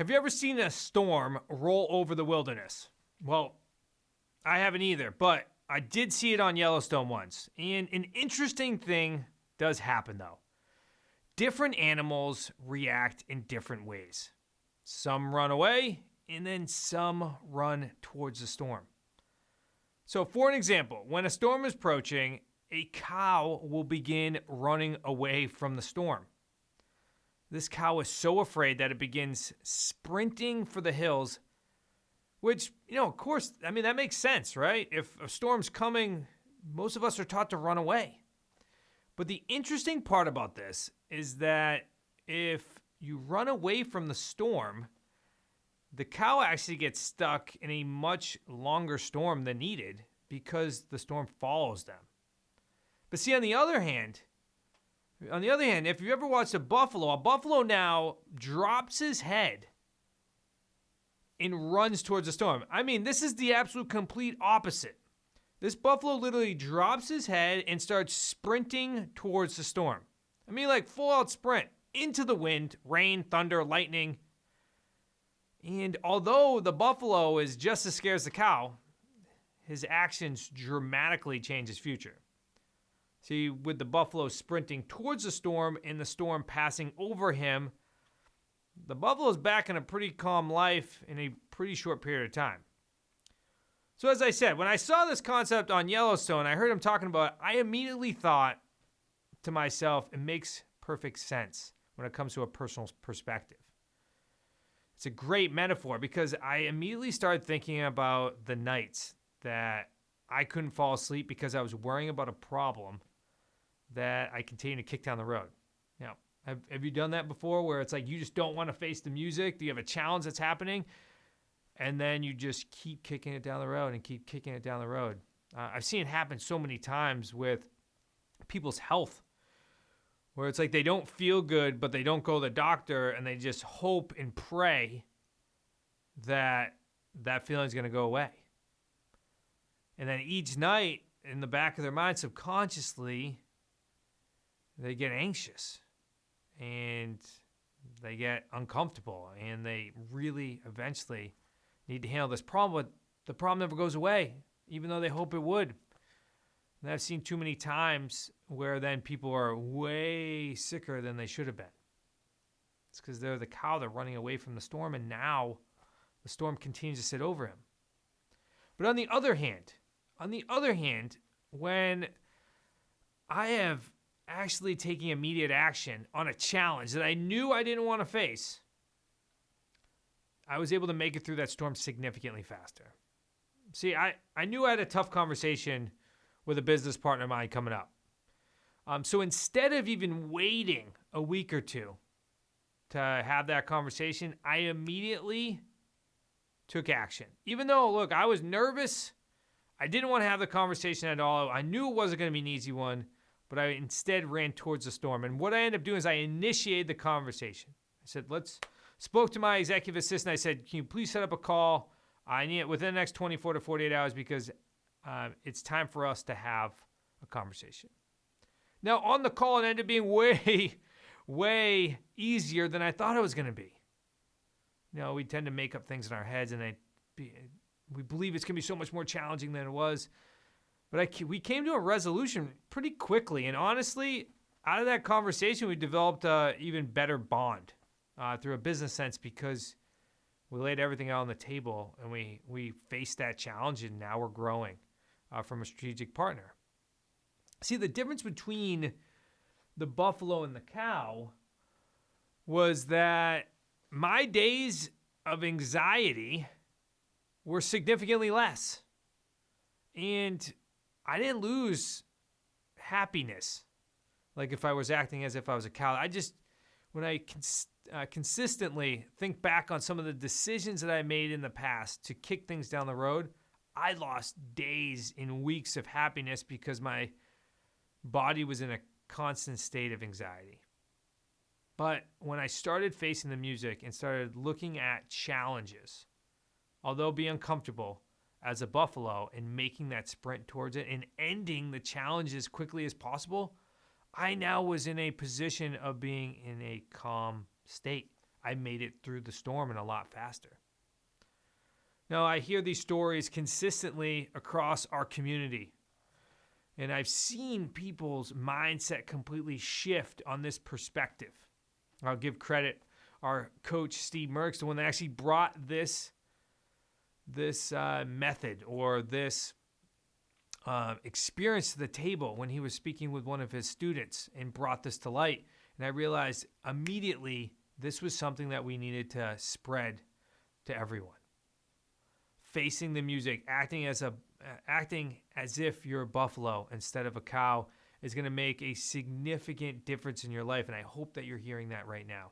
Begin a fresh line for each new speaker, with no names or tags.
Have you ever seen a storm roll over the wilderness? Well, I haven't either, but I did see it on Yellowstone once. And an interesting thing does happen, though. Different animals react in different ways. Some run away, and then some run towards the storm. So, for an example, when a storm is approaching, a cow will begin running away from the storm. This cow is so afraid that it begins sprinting for the hills, which, of course, that makes sense, right? If a storm's coming, most of us are taught to run away. But the interesting part about this is that if you run away from the storm, the cow actually gets stuck in a much longer storm than needed because the storm follows them. But see, on the other hand, if you ever watched a buffalo now drops his head and runs towards the storm. This is the absolute complete opposite. This buffalo literally drops his head and starts sprinting towards the storm. Like full out sprint into the wind, rain, thunder, lightning. And although the buffalo is just as scared as the cow, his actions dramatically change his future. See, with the buffalo sprinting towards the storm and the storm passing over him, the buffalo's back in a pretty calm life in a pretty short period of time. So as I said, when I saw this concept on Yellowstone, I heard him talking about it, I immediately thought to myself, it makes perfect sense when it comes to a personal perspective. It's a great metaphor because I immediately started thinking about the nights that I couldn't fall asleep because I was worrying about a problem that I continue to kick down the road. Now, have you done that before where it's like you just don't want to face the music? Do you have a challenge that's happening? And then you just keep kicking it down the road and keep kicking it down the road. I've seen it happen so many times with people's health where it's like they don't feel good, but they don't go to the doctor and they just hope and pray that that feeling is going to go away. And then each night in the back of their mind subconsciously, they get anxious and they get uncomfortable and they really eventually need to handle this problem, but the problem never goes away, even though they hope it would. And I've seen too many times where then people are way sicker than they should have been. It's because they're the cow, they're running away from the storm, and now the storm continues to sit over him. But on the other hand, when I have actually taking immediate action on a challenge that I knew I didn't want to face, I was able to make it through that storm significantly faster. See, I knew I had a tough conversation with a business partner of mine coming up. So instead of even waiting a week or two to have that conversation, I immediately took action. Even though, look, I was nervous. I didn't want to have the conversation at all. I knew it wasn't going to be an easy one, but I instead ran towards the storm. And what I ended up doing is I initiated the conversation. I said, spoke to my executive assistant. I said, can you please set up a call? I need it within the next 24 to 48 hours because it's time for us to have a conversation. Now, on the call, it ended up being way easier than I thought it was going to be. We tend to make up things in our heads, and we believe it's going to be so much more challenging than it was. But we came to a resolution pretty quickly, and honestly, out of that conversation, we developed an even better bond through a business sense because we laid everything out on the table, and we faced that challenge, and now we're growing from a strategic partner. See, the difference between the buffalo and the cow was that my days of anxiety were significantly less. And I didn't lose happiness like if I was acting as if I was a cow. When I consistently think back on some of the decisions that I made in the past to kick things down the road, I lost days and weeks of happiness because my body was in a constant state of anxiety. But when I started facing the music and started looking at challenges, although be uncomfortable as a buffalo and making that sprint towards it and ending the challenge as quickly as possible, I now was in a position of being in a calm state. I made it through the storm and a lot faster. Now, I hear these stories consistently across our community, and I've seen people's mindset completely shift on this perspective. I'll give credit our coach Steve Merckx, the one that actually brought this method or this experience to the table when he was speaking with one of his students and brought this to light. And I realized immediately this was something that we needed to spread to everyone. Facing the music, acting as if you're a buffalo instead of a cow is going to make a significant difference in your life. And I hope that you're hearing that right now.